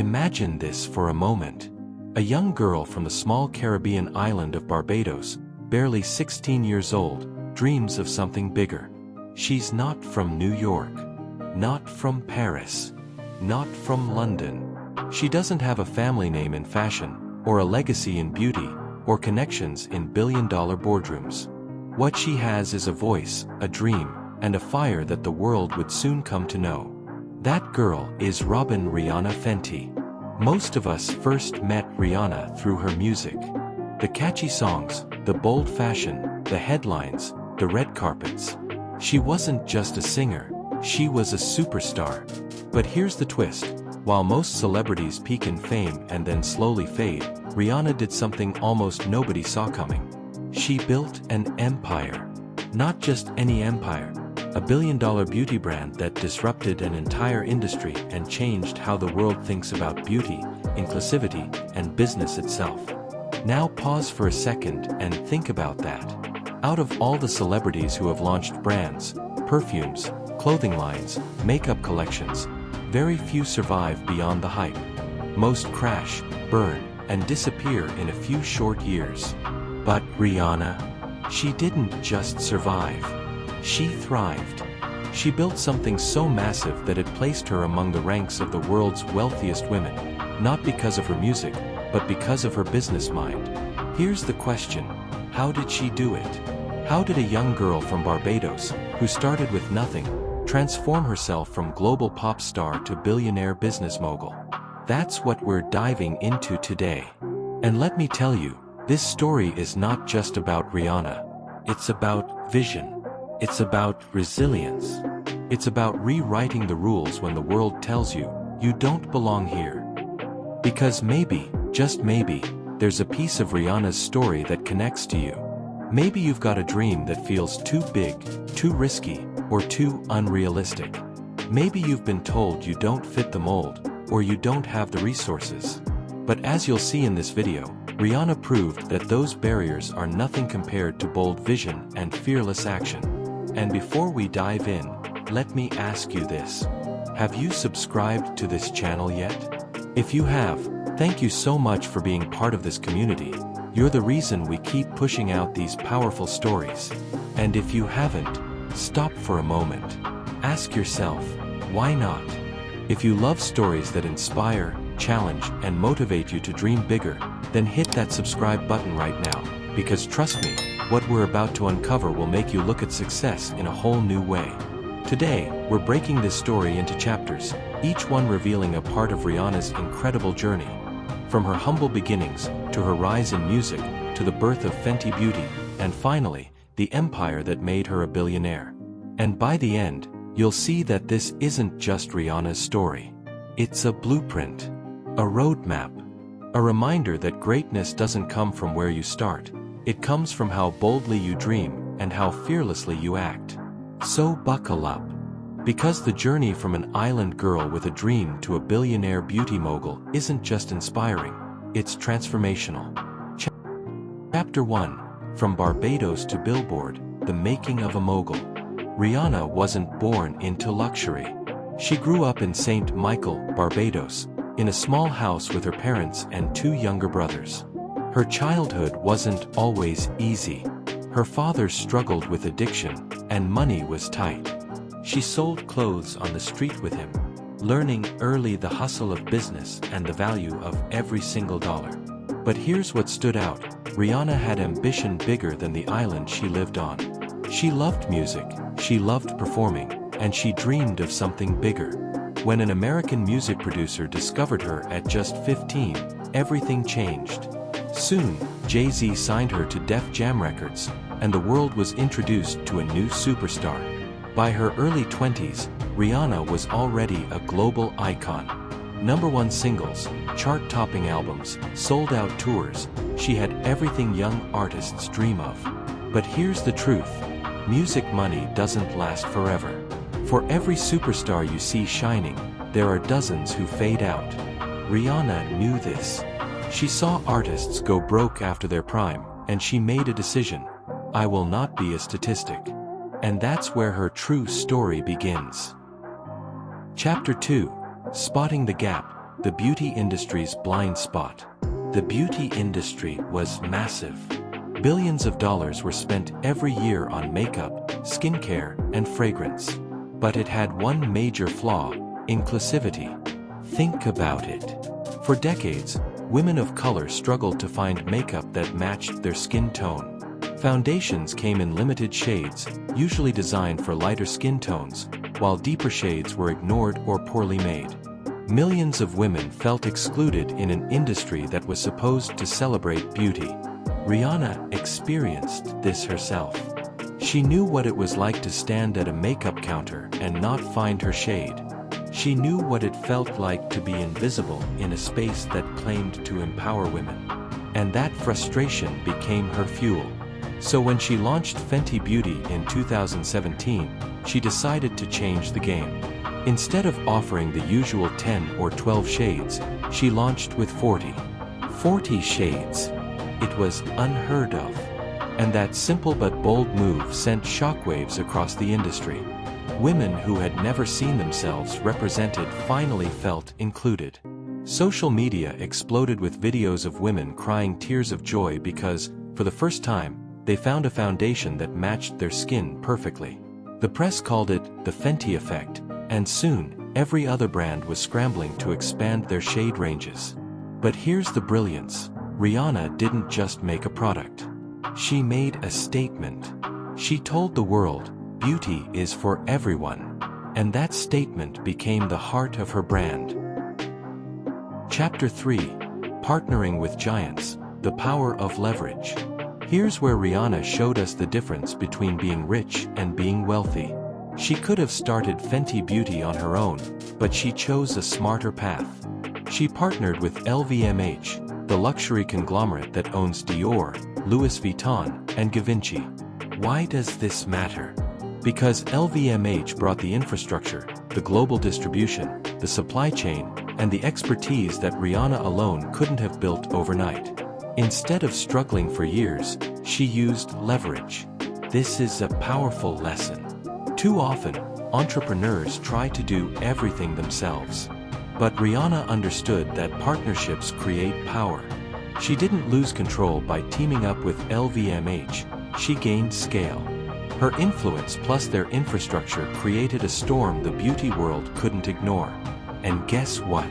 Imagine this for a moment. A young girl from the small Caribbean island of Barbados, barely 16 years old, dreams of something bigger. She's not from New York. Not from Paris. Not from London. She doesn't have a family name in fashion, or a legacy in beauty, or connections in billion-dollar boardrooms. What she has is a voice, a dream, and a fire that the world would soon come to know. That girl is Rihanna Fenty. Most of us first met Rihanna through her music. The catchy songs, the bold fashion, the headlines, the red carpets. She wasn't just a singer, she was a superstar. But here's the twist. While most celebrities peak in fame and then slowly fade, Rihanna did something almost nobody saw coming. She built an empire. Not just any empire. A billion-dollar beauty brand that disrupted an entire industry and changed how the world thinks about beauty, inclusivity, and business itself. Now pause for a second and think about that. Out of all the celebrities who have launched brands, perfumes, clothing lines, makeup collections, very few survive beyond the hype. Most crash, burn, and disappear in a few short years. But Rihanna, she didn't just survive. She thrived. She built something so massive that it placed her among the ranks of the world's wealthiest women, not because of her music, but because of her business mind. Here's the question: how did she do it? How did a young girl from Barbados, who started with nothing, transform herself from global pop star to billionaire business mogul? That's what we're diving into today. And let me tell you, this story is not just about Rihanna. It's about vision. It's about resilience. It's about rewriting the rules when the world tells you, you don't belong here. Because maybe, just maybe, there's a piece of Rihanna's story that connects to you. Maybe you've got a dream that feels too big, too risky, or too unrealistic. Maybe you've been told you don't fit the mold, or you don't have the resources. But as you'll see in this video, Rihanna proved that those barriers are nothing compared to bold vision and fearless action. And before we dive in, let me ask you this. Have you subscribed to this channel yet? If you have, thank you so much for being part of this community. You're the reason we keep pushing out these powerful stories. And if you haven't, stop for a moment. Ask yourself, why not? If you love stories that inspire, challenge, and motivate you to dream bigger, then hit that subscribe button right now, because trust me, what we're about to uncover will make you look at success in a whole new way. Today, we're breaking this story into chapters, each one revealing a part of Rihanna's incredible journey. From her humble beginnings, to her rise in music, to the birth of Fenty Beauty, and finally, the empire that made her a billionaire. And by the end, you'll see that this isn't just Rihanna's story. It's a blueprint, a roadmap, a reminder that greatness doesn't come from where you start. It comes from how boldly you dream and how fearlessly you act. So buckle up. Because the journey from an island girl with a dream to a billionaire beauty mogul isn't just inspiring, it's transformational. Chapter 1. From Barbados to Billboard, the making of a mogul. Rihanna wasn't born into luxury. She grew up in St. Michael, Barbados, in a small house with her parents and two younger brothers. Her childhood wasn't always easy. Her father struggled with addiction, and money was tight. She sold clothes on the street with him, learning early the hustle of business and the value of every single dollar. But here's what stood out. Rihanna had ambition bigger than the island she lived on. She loved music, she loved performing, and she dreamed of something bigger. When an American music producer discovered her at just 15, everything changed. Soon, Jay-Z signed her to Def Jam Records, and the world was introduced to a new superstar. By her early 20s, Rihanna was already a global icon. #1 singles, chart-topping albums, sold-out tours. She had everything young artists dream of. But here's the truth. Music money doesn't last forever. For every superstar you see shining, there are dozens who fade out. Rihanna knew this. She saw artists go broke after their prime, and she made a decision. I will not be a statistic. And that's where her true story begins. Chapter 2. Spotting the Gap. the beauty industry's blind spot. The beauty industry was massive. Billions of dollars were spent every year on makeup, skincare, and fragrance. But it had one major flaw: inclusivity. Think about it. For decades, women of color struggled to find makeup that matched their skin tone. Foundations came in limited shades, usually designed for lighter skin tones, while deeper shades were ignored or poorly made. Millions of women felt excluded in an industry that was supposed to celebrate beauty. Rihanna experienced this herself. She knew what it was like to stand at a makeup counter and not find her shade. She knew what it felt like to be invisible in a space that claimed to empower women. And that frustration became her fuel. So when she launched Fenty Beauty in 2017, she decided to change the game. Instead of offering the usual 10 or 12 shades, she launched with 40. 40 shades. It was unheard of. And that simple but bold move sent shockwaves across the industry. Women who had never seen themselves represented finally felt included. Social media exploded with videos of women crying tears of joy because, for the first time, they found a foundation that matched their skin perfectly. The press called it the Fenty effect, and soon, every other brand was scrambling to expand their shade ranges. But here's the brilliance: Rihanna didn't just make a product. She made a statement. She told the world, beauty is for everyone. And that statement became the heart of her brand. Chapter 3: Partnering with Giants, the Power of Leverage. Here's where Rihanna showed us the difference between being rich and being wealthy. She could have started Fenty Beauty on her own, but she chose a smarter path. She partnered with LVMH, the luxury conglomerate that owns Dior, Louis Vuitton, and Givenchy. Why does this matter? Because LVMH brought the infrastructure, the global distribution, the supply chain, and the expertise that Rihanna alone couldn't have built overnight. Instead of struggling for years, she used leverage. This is a powerful lesson. Too often, entrepreneurs try to do everything themselves. But Rihanna understood that partnerships create power. She didn't lose control by teaming up with LVMH, she gained scale. Her influence plus their infrastructure created a storm the beauty world couldn't ignore. And guess what?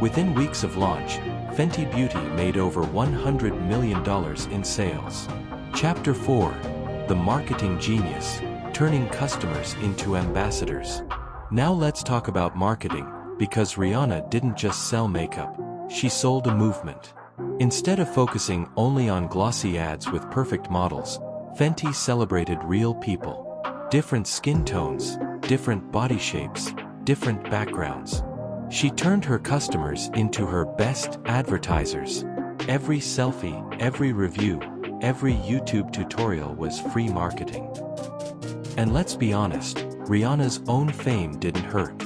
Within weeks of launch, Fenty Beauty made over $100 million in sales. Chapter 4: The Marketing Genius, Turning Customers into Ambassadors. Now let's talk about marketing, because Rihanna didn't just sell makeup, she sold a movement. Instead of focusing only on glossy ads with perfect models, Fenty celebrated real people. Different skin tones, different body shapes, different backgrounds. She turned her customers into her best advertisers. Every selfie, every review, every YouTube tutorial was free marketing. And let's be honest, Rihanna's own fame didn't hurt.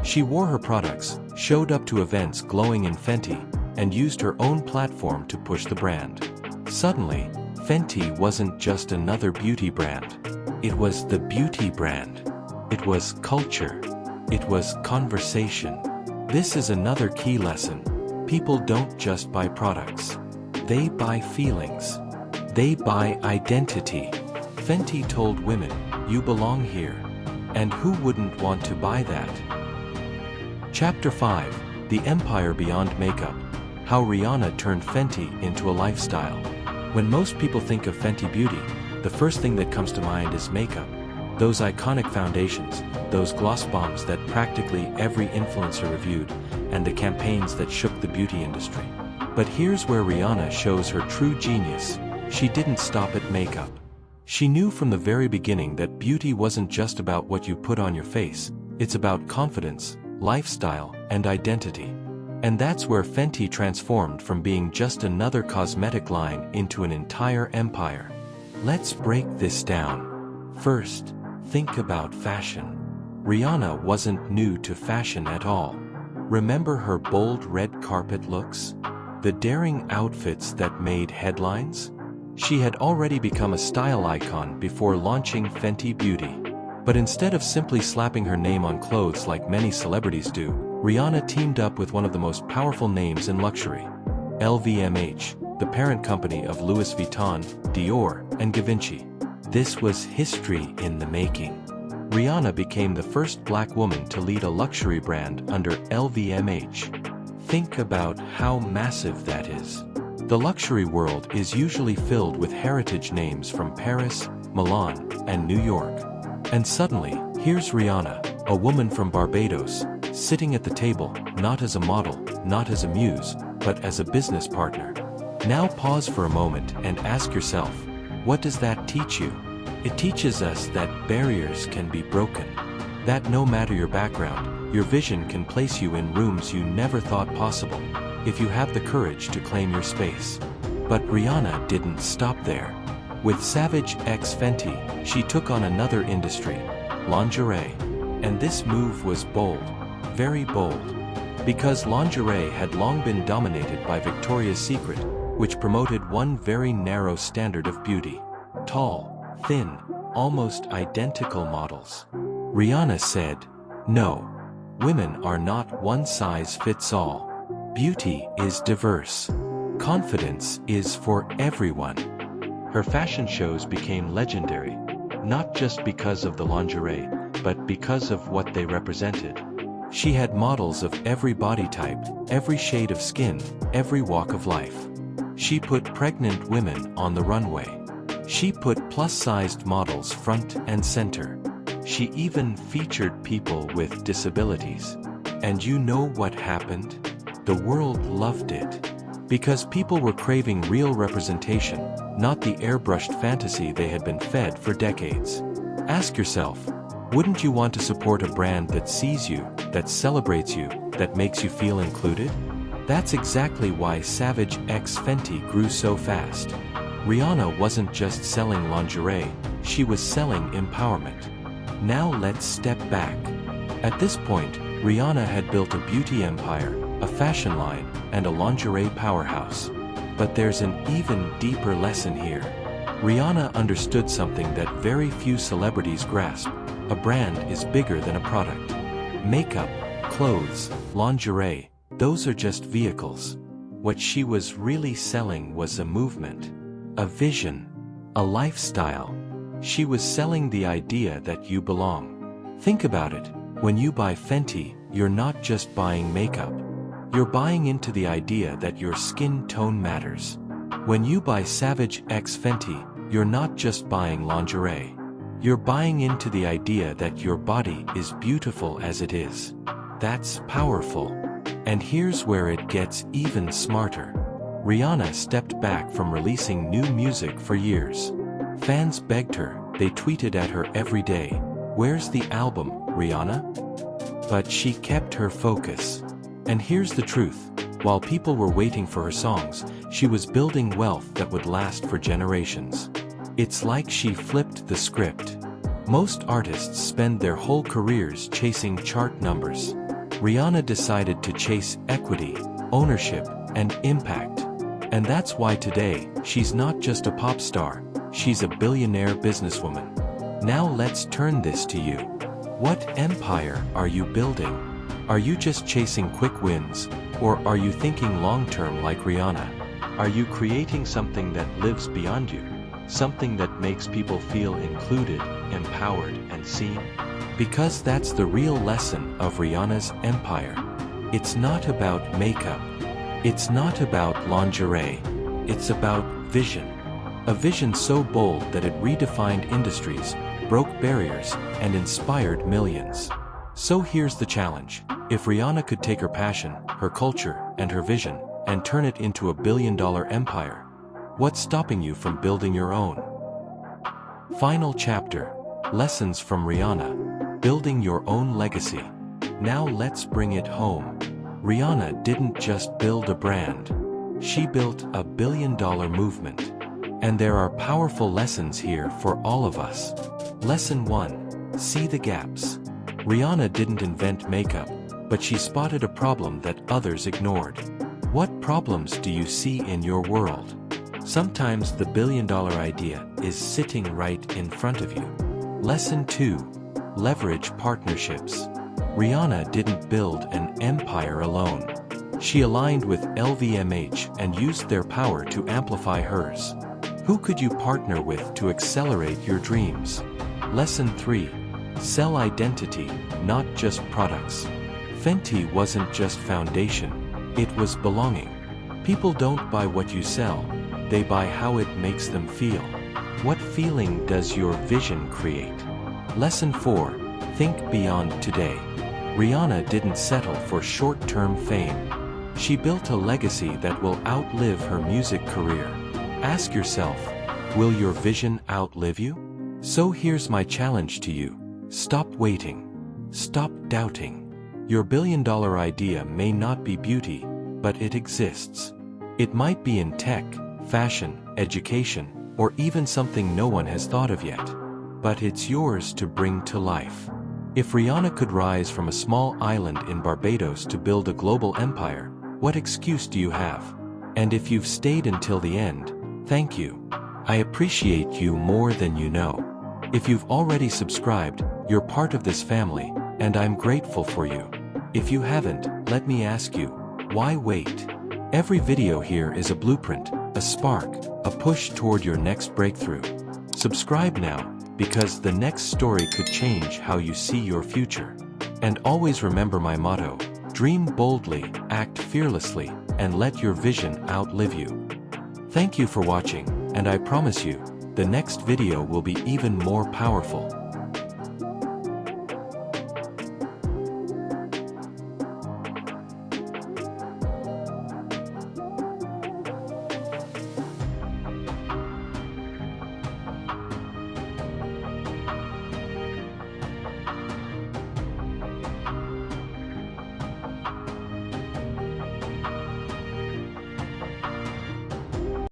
She wore her products, showed up to events glowing in Fenty, and used her own platform to push the brand. Suddenly, Fenty wasn't just another beauty brand. It was the beauty brand. It was culture. It was conversation. This is another key lesson. People don't just buy products. They buy feelings. They buy identity. Fenty told women, you belong here. And who wouldn't want to buy that? Chapter 5: The Empire Beyond Makeup. How Rihanna turned Fenty into a lifestyle. When most people think of Fenty Beauty, the first thing that comes to mind is makeup. Those iconic foundations, those gloss bombs that practically every influencer reviewed, and the campaigns that shook the beauty industry. But here's where Rihanna shows her true genius. She didn't stop at makeup. She knew from the very beginning that beauty wasn't just about what you put on your face, it's about confidence, lifestyle, and identity. And that's where Fenty transformed from being just another cosmetic line into an entire empire. Let's break this down. First, think about fashion. Rihanna wasn't new to fashion at all. Remember her bold red carpet looks? The daring outfits that made headlines? She had already become a style icon before launching Fenty Beauty. But instead of simply slapping her name on clothes like many celebrities do, Rihanna teamed up with one of the most powerful names in luxury. LVMH, the parent company of Louis Vuitton, Dior, and Givenchy. This was history in the making. Rihanna became the first black woman to lead a luxury brand under LVMH. Think about how massive that is. The luxury world is usually filled with heritage names from Paris, Milan, and New York. And suddenly, here's Rihanna, a woman from Barbados, sitting at the table, not as a model, not as a muse, but as a business partner. Now pause for a moment and ask yourself, what does that teach you? It teaches us that barriers can be broken. That no matter your background, your vision can place you in rooms you never thought possible, if you have the courage to claim your space. But Rihanna didn't stop there. With Savage x Fenty, she took on another industry, lingerie. And this move was bold, very bold. Because lingerie had long been dominated by Victoria's Secret, which promoted one very narrow standard of beauty. Tall, thin, almost identical models. Rihanna said, no. Women are not one size fits all. Beauty is diverse. Confidence is for everyone. Her fashion shows became legendary, not just because of the lingerie, but because of what they represented. She had models of every body type, every shade of skin, every walk of life. She put pregnant women on the runway. She put plus-sized models front and center. She even featured people with disabilities. And you know what happened? The world loved it. Because people were craving real representation, not the airbrushed fantasy they had been fed for decades. Ask yourself, wouldn't you want to support a brand that sees you, that celebrates you, that makes you feel included? That's exactly why Savage x Fenty grew so fast. Rihanna wasn't just selling lingerie, she was selling empowerment. Now let's step back. At this point, Rihanna had built a beauty empire, a fashion line, and a lingerie powerhouse. But there's an even deeper lesson here. Rihanna understood something that very few celebrities grasp. A brand is bigger than a product. Makeup, clothes, lingerie, those are just vehicles. What she was really selling was a movement, a vision, a lifestyle. She was selling the idea that you belong. Think about it. When you buy Fenty, you're not just buying makeup. You're buying into the idea that your skin tone matters. When you buy Savage x Fenty, you're not just buying lingerie. You're buying into the idea that your body is beautiful as it is. That's powerful. And here's where it gets even smarter. Rihanna stepped back from releasing new music for years. Fans begged her, they tweeted at her every day, "Where's the album, Rihanna?" But she kept her focus. And here's the truth, while people were waiting for her songs, she was building wealth that would last for generations. It's like she flipped the script. Most artists spend their whole careers chasing chart numbers. Rihanna decided to chase equity, ownership, and impact. And that's why today, she's not just a pop star, she's a billionaire businesswoman. Now let's turn this to you. What empire are you building? Are you just chasing quick wins, or are you thinking long-term like Rihanna? Are you creating something that lives beyond you? Something that makes people feel included, empowered, and seen? Because that's the real lesson of Rihanna's empire. It's not about makeup. It's not about lingerie. It's about vision. A vision so bold that it redefined industries, broke barriers, and inspired millions. So here's the challenge. If Rihanna could take her passion, her culture, and her vision, and turn it into a billion-dollar empire, what's stopping you from building your own? Final chapter. Lessons from Rihanna. Building your own legacy. Now let's bring it home. Rihanna didn't just build a brand. She built a billion-dollar movement. And there are powerful lessons here for all of us. Lesson 1. See the gaps. Rihanna didn't invent makeup, but she spotted a problem that others ignored. What problems do you see in your world? Sometimes the billion-dollar idea is sitting right in front of you. Lesson 2. Leverage partnerships. Rihanna didn't build an empire alone. She aligned with LVMH and used their power to amplify hers. Who could you partner with to accelerate your dreams? Lesson 3. Sell identity, not just products. Fenty wasn't just foundation, it was belonging. People don't buy what you sell, they buy how it makes them feel. What feeling does your vision create? Lesson 4. Think beyond today. Rihanna didn't settle for short-term fame. She built a legacy that will outlive her music career. Ask yourself, will your vision outlive you? So here's my challenge to you. Stop waiting. Stop doubting. Your billion-dollar idea may not be beauty, but it exists. It might be in tech, fashion, education, or even something no one has thought of yet. But it's yours to bring to life. If Rihanna could rise from a small island in Barbados to build a global empire, what excuse do you have? And if you've stayed until the end, thank you. I appreciate you more than you know. If you've already subscribed, you're part of this family, and I'm grateful for you. If you haven't, let me ask you, why wait? Every video here is a blueprint, a spark, a push toward your next breakthrough. Subscribe now, because the next story could change how you see your future. And always remember my motto, dream boldly, act fearlessly, and let your vision outlive you. Thank you for watching, and I promise you, the next video will be even more powerful.